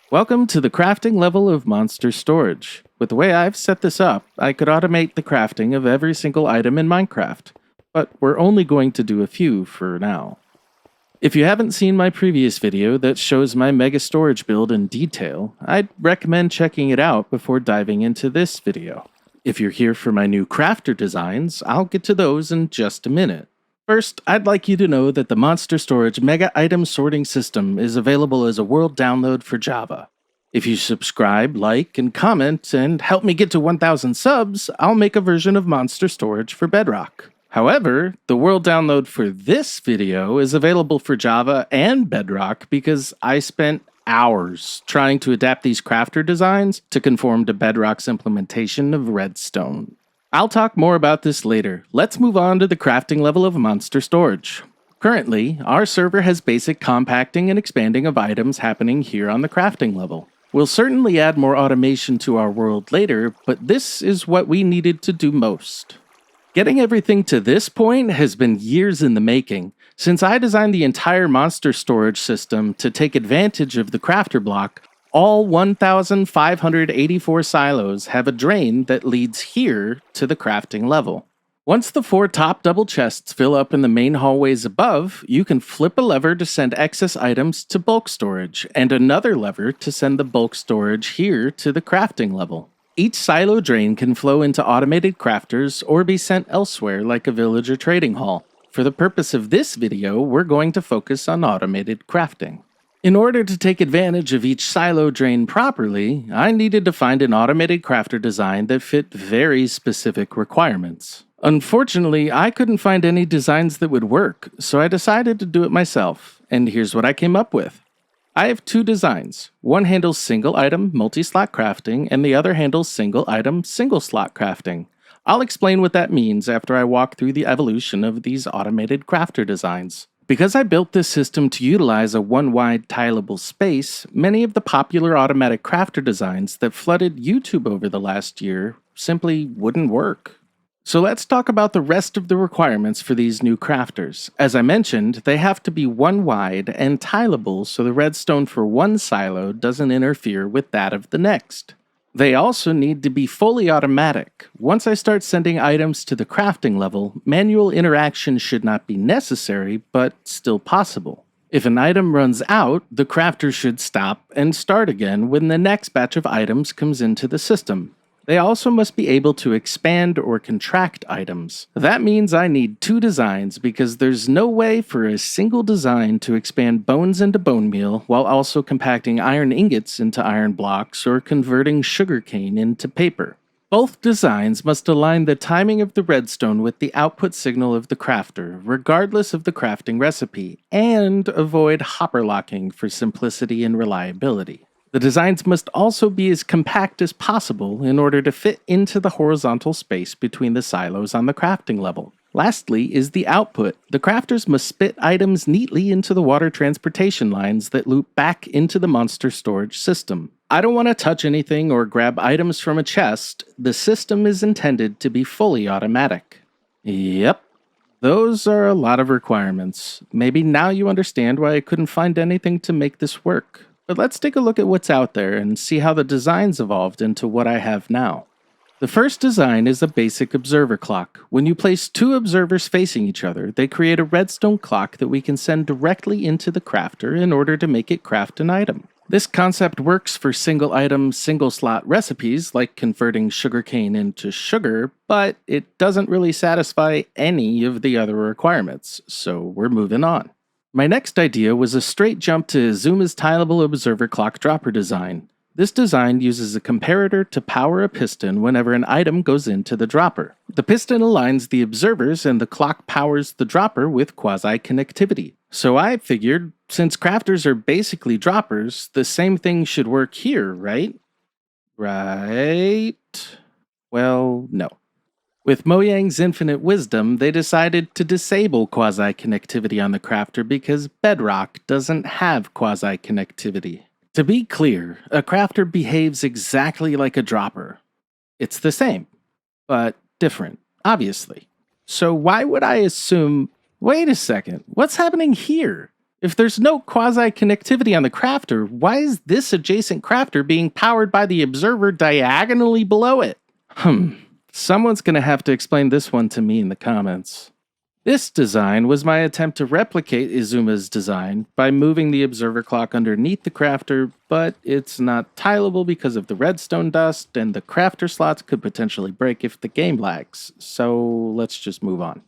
Welcome to the crafting level of Monster Storage. With the way I've set this up, I could automate the crafting of every single item in Minecraft, but we're only going to do a few for now. If you haven't seen my previous video that shows my mega storage build in detail, I'd recommend checking it out before diving into this video. If you're here for my new crafter designs, I'll get to those in just a minute. First, I'd like you to know that the Monster Storage Mega Item Sorting System is available as a world download for Java. If you subscribe, like, and comment, and help me get to 1,000 subs, I'll make a version of Monster Storage for Bedrock. However, the world download for this video is available for Java and Bedrock because I spent hours trying to adapt these crafter designs to conform to Bedrock's implementation of redstone. I'll talk more about this later. Let's move on to the crafting level of Monster Storage. Currently, our server has basic compacting and expanding of items happening here on the crafting level. We'll certainly add more automation to our world later, but this is what we needed to do most. Getting everything to this point has been years in the making, since I designed the entire Monster Storage system to take advantage of the crafter block. All 1,584 silos have a drain that leads here to the crafting level. Once the 4 top double chests fill up in the main hallways above, you can flip a lever to send excess items to bulk storage, and another lever to send the bulk storage here to the crafting level. Each silo drain can flow into automated crafters or be sent elsewhere like a village or trading hall. For the purpose of this video, we're going to focus on automated crafting. In order to take advantage of each silo drain properly, I needed to find an automated crafter design that fit very specific requirements. Unfortunately, I couldn't find any designs that would work, so I decided to do it myself, and here's what I came up with. I have 2 designs. One handles single item multi-slot crafting, and the other handles single item single slot crafting. I'll explain what that means after I walk through the evolution of these automated crafter designs. Because I built this system to utilize a one-wide tileable space, many of the popular automatic crafter designs that flooded YouTube over the last year simply wouldn't work. So let's talk about the rest of the requirements for these new crafters. As I mentioned, they have to be one-wide and tileable so the redstone for one silo doesn't interfere with that of the next. They also need to be fully automatic. Once I start sending items to the crafting level, manual interaction should not be necessary, but still possible. If an item runs out, the crafter should stop and start again when the next batch of items comes into the system. They also must be able to expand or contract items. That means I need 2 designs because there's no way for a single design to expand bones into bone meal while also compacting iron ingots into iron blocks or converting sugarcane into paper. Both designs must align the timing of the redstone with the output signal of the crafter, regardless of the crafting recipe, and avoid hopper locking for simplicity and reliability. The designs must also be as compact as possible in order to fit into the horizontal space between the silos on the crafting level. Lastly is the output. The crafters must spit items neatly into the water transportation lines that loop back into the monster storage system. I don't want to touch anything or grab items from a chest. The system is intended to be fully automatic. Yep. Those are a lot of requirements. Maybe now you understand why I couldn't find anything to make this work. But let's take a look at what's out there and see how the designs evolved into what I have now. The first design is a basic observer clock. When you place 2 observers facing each other, they create a redstone clock that we can send directly into the crafter in order to make it craft an item. This concept works for single item, single slot recipes like converting sugarcane into sugar, but it doesn't really satisfy any of the other requirements, so we're moving on. My next idea was a straight jump to Zuma's Tileable Observer Clock Dropper design. This design uses a comparator to power a piston whenever an item goes into the dropper. The piston aligns the observers and the clock powers the dropper with Quasi-Connectivity. So I figured, since crafters are basically droppers, the same thing should work here, right? Right? Well, no. With Mojang's infinite wisdom, they decided to disable quasi-connectivity on the crafter because Bedrock doesn't have quasi-connectivity. To be clear, a crafter behaves exactly like a dropper. It's the same, but different, obviously. So why would I assume... Wait a second, what's happening here? If there's no quasi-connectivity on the crafter, why is this adjacent crafter being powered by the observer diagonally below it? Someone's gonna have to explain this one to me in the comments. This design was my attempt to replicate Izuma's design by moving the observer clock underneath the crafter, but it's not tileable because of the redstone dust, and the crafter slots could potentially break if the game lags, so let's just move on.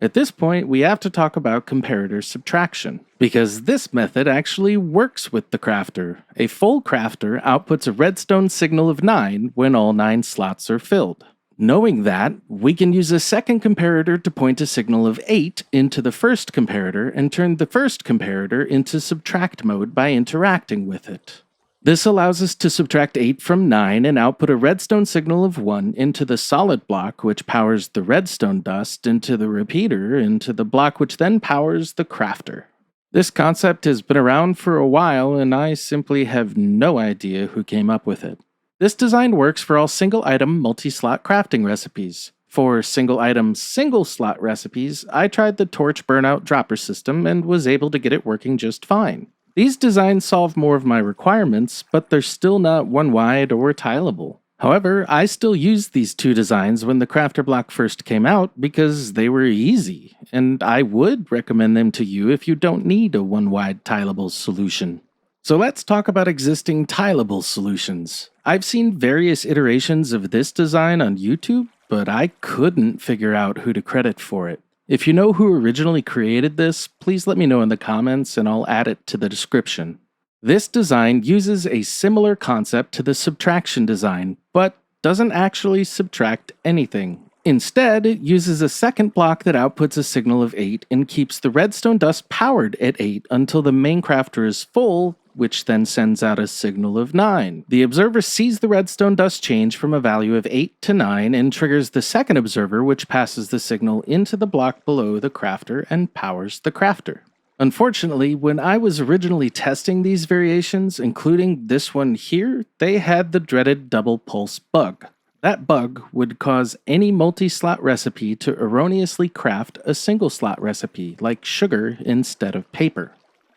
At this point, we have to talk about comparator subtraction, because this method actually works with the crafter. A full crafter outputs a redstone signal of 9 when all 9 slots are filled. Knowing that, we can use a second comparator to point a signal of 8 into the first comparator and turn the first comparator into subtract mode by interacting with it. This allows us to subtract 8 from 9 and output a redstone signal of 1 into the solid block, which powers the redstone dust, into the repeater, into the block which then powers the crafter. This concept has been around for a while, and I simply have no idea who came up with it. This design works for all single-item multi-slot crafting recipes. For single-item single-slot recipes, I tried the torch burnout dropper system and was able to get it working just fine. These designs solve more of my requirements, but they're still not one-wide or tileable. However, I still used these two designs when the crafter block first came out because they were easy, and I would recommend them to you if you don't need a one-wide tileable solution. So let's talk about existing tileable solutions. I've seen various iterations of this design on YouTube, but I couldn't figure out who to credit for it. If you know who originally created this, please let me know in the comments and I'll add it to the description. This design uses a similar concept to the subtraction design, but doesn't actually subtract anything. Instead, it uses a second block that outputs a signal of 8 and keeps the redstone dust powered at 8 until the main crafter is full, which then sends out a signal of 9. The observer sees the redstone dust change from a value of 8 to 9 and triggers the second observer, which passes the signal into the block below the crafter and powers the crafter. Unfortunately, when I was originally testing these variations, including this one here, they had the dreaded double pulse bug. That bug would cause any multi-slot recipe to erroneously craft a single-slot recipe, like sugar instead of paper.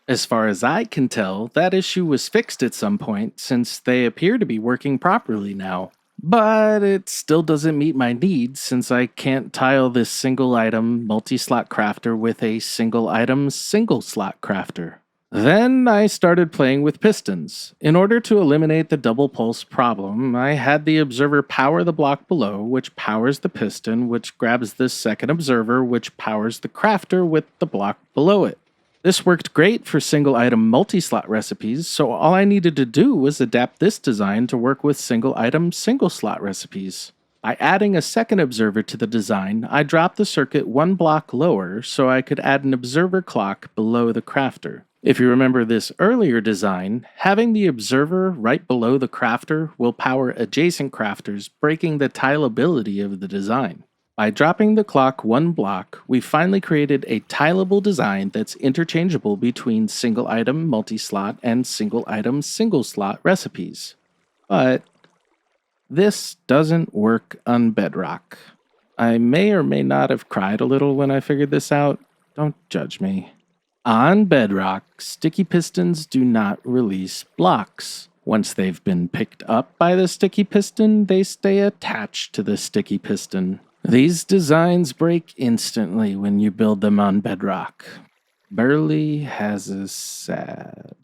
As far as I can tell, that issue was fixed at some point, since they appear to be working properly now. But it still doesn't meet my needs, since I can't tile this single-item multi-slot crafter with a single-item single-slot crafter. Then I started playing with pistons. In order to eliminate the double pulse problem, I had the observer power the block below, which powers the piston, which grabs the second observer, which powers the crafter with the block below it. This worked great for single-item multi-slot recipes, so all I needed to do was adapt this design to work with single-item single-slot recipes. By adding a second observer to the design, I dropped the circuit one block lower so I could add an observer clock below the crafter. If you remember this earlier design, having the observer right below the crafter will power adjacent crafters, breaking the tileability of the design. By dropping the clock one block, we finally created a tileable design that's interchangeable between single-item multi-slot and single-item single-slot recipes. But this doesn't work on Bedrock. I may or may not have cried a little when I figured this out. Don't judge me. On Bedrock, sticky pistons do not release blocks. Once they've been picked up by the sticky piston, they stay attached to the sticky piston. These designs break instantly when you build them on Bedrock. Burly has a sad.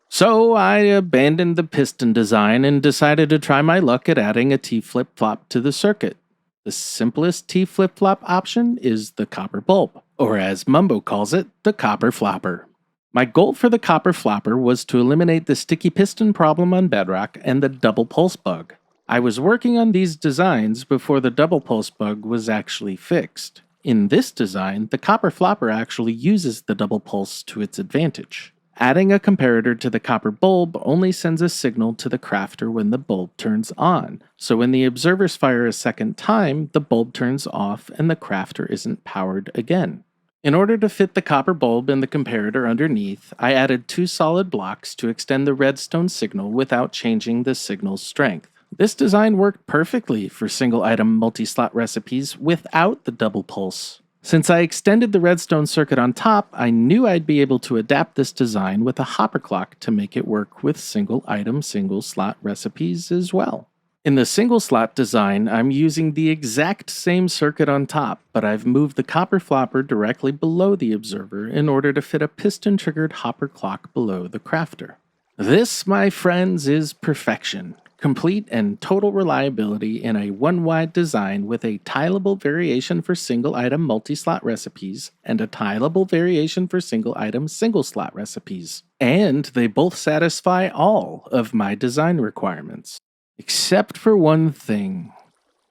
So I abandoned the piston design and decided to try my luck at adding a T flip-flop to the circuit. The simplest T flip-flop option is the copper bulb, or as Mumbo calls it, the copper flopper. My goal for the copper flopper was to eliminate the sticky piston problem on Bedrock and the double pulse bug. I was working on these designs before the double pulse bug was actually fixed. In this design, the copper flopper actually uses the double pulse to its advantage. Adding a comparator to the copper bulb only sends a signal to the crafter when the bulb turns on, so when the observers fire a second time, the bulb turns off and the crafter isn't powered again. In order to fit the copper bulb and the comparator underneath, I added two solid blocks to extend the redstone signal without changing the signal's strength. This design worked perfectly for single-item multi-slot recipes without the double pulse. Since I extended the redstone circuit on top, I knew I'd be able to adapt this design with a hopper clock to make it work with single item, single slot recipes as well. In the single slot design, I'm using the exact same circuit on top, but I've moved the copper flopper directly below the observer in order to fit a piston-triggered hopper clock below the crafter. This, my friends, is perfection. Complete and total reliability in a one-wide design with a tileable variation for single-item multi-slot recipes and a tileable variation for single-item single-slot recipes. And they both satisfy all of my design requirements. Except for one thing.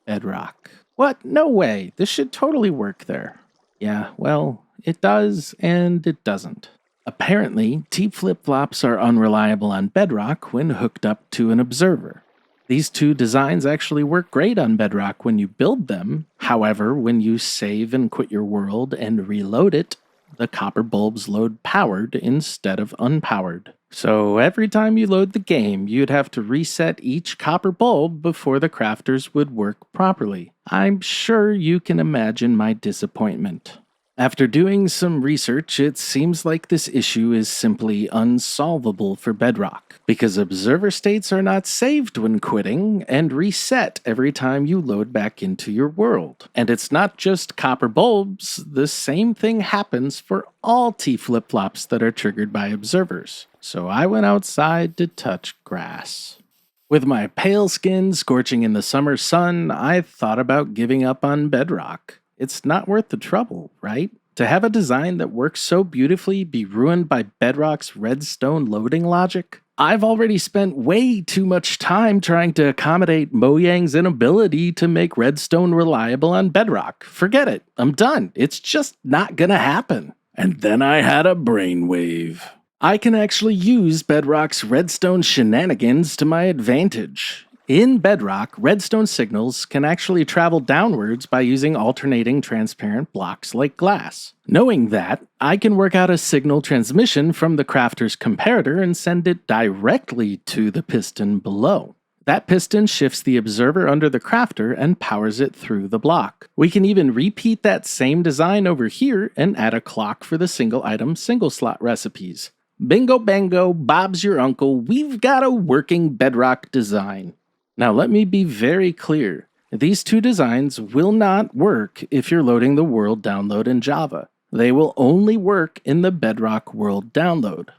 Bedrock. What? No way. This should totally work there. Yeah, well, it does and it doesn't. Apparently, T flip-flops are unreliable on Bedrock when hooked up to an observer. These two designs actually work great on Bedrock when you build them. However, when you save and quit your world and reload it, the copper bulbs load powered instead of unpowered. So every time you load the game, you'd have to reset each copper bulb before the crafters would work properly. I'm sure you can imagine my disappointment. After doing some research, it seems like this issue is simply unsolvable for Bedrock, because observer states are not saved when quitting and reset every time you load back into your world. And it's not just copper bulbs, the same thing happens for all T flip-flops that are triggered by observers. So I went outside to touch grass. With my pale skin scorching in the summer sun, I thought about giving up on Bedrock. It's not worth the trouble, right? To have a design that works so beautifully be ruined by Bedrock's redstone loading logic? I've already spent way too much time trying to accommodate Mojang's inability to make redstone reliable on Bedrock. Forget it. I'm done. It's just not gonna happen. And then I had a brainwave. I can actually use Bedrock's redstone shenanigans to my advantage. In Bedrock, redstone signals can actually travel downwards by using alternating transparent blocks like glass. Knowing that, I can work out a signal transmission from the crafter's comparator and send it directly to the piston below. That piston shifts the observer under the crafter and powers it through the block. We can even repeat that same design over here and add a clock for the single item, single slot recipes. Bingo bango, Bob's your uncle, we've got a working Bedrock design. Now let me be very clear. These two designs will not work if you're loading the world download in Java. They will only work in the Bedrock world download.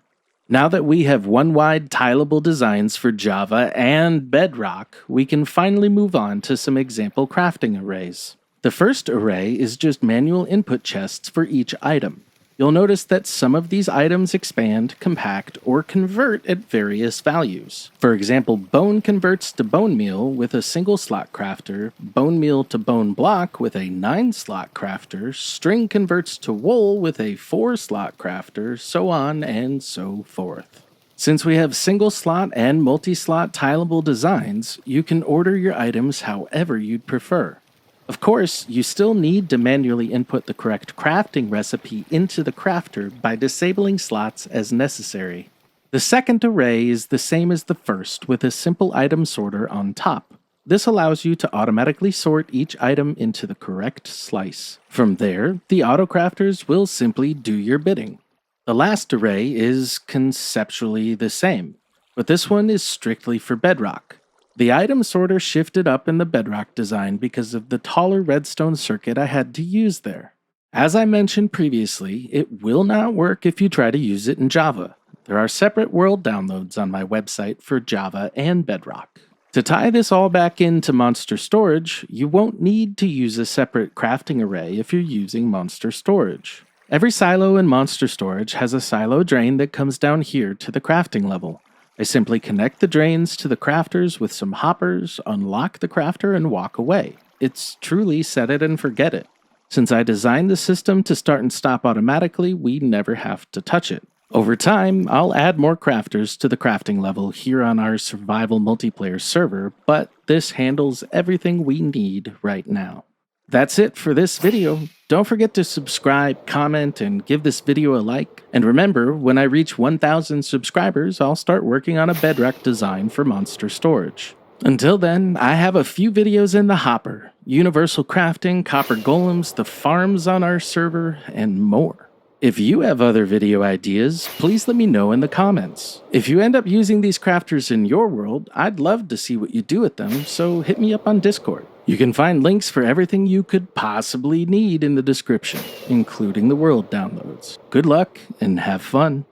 Now that we have one-wide tileable designs for Java and Bedrock, we can finally move on to some example crafting arrays. The first array is just manual input chests for each item. You'll notice that some of these items expand, compact, or convert at various values. For example, bone converts to bone meal with a single slot crafter, bone meal to bone block with a 9-slot crafter, string converts to wool with a 4-slot crafter, so on and so forth. Since we have single slot and multi-slot tileable designs, you can order your items however you'd prefer. Of course, you still need to manually input the correct crafting recipe into the crafter by disabling slots as necessary. The second array is the same as the first with a simple item sorter on top. This allows you to automatically sort each item into the correct slice. From there, the autocrafters will simply do your bidding. The last array is conceptually the same, but this one is strictly for Bedrock. The item sorter shifted up in the Bedrock design because of the taller redstone circuit I had to use there. As I mentioned previously, it will not work if you try to use it in Java. There are separate world downloads on my website for Java and Bedrock. To tie this all back into Monster Storage, you won't need to use a separate crafting array if you're using Monster Storage. Every silo in Monster Storage has a silo drain that comes down here to the crafting level. I simply connect the drains to the crafters with some hoppers, unlock the crafter, and walk away. It's truly set it and forget it. Since I designed the system to start and stop automatically, we never have to touch it. Over time, I'll add more crafters to the crafting level here on our survival multiplayer server, but this handles everything we need right now. That's it for this video. Don't forget to subscribe, comment, and give this video a like. And remember, when I reach 1,000 subscribers, I'll start working on a Bedrock design for Monster Storage. Until then, I have a few videos in the hopper. Universal crafting, copper golems, the farms on our server, and more. If you have other video ideas, please let me know in the comments. If you end up using these crafters in your world, I'd love to see what you do with them, so hit me up on Discord. You can find links for everything you could possibly need in the description, including the world downloads. Good luck and have fun.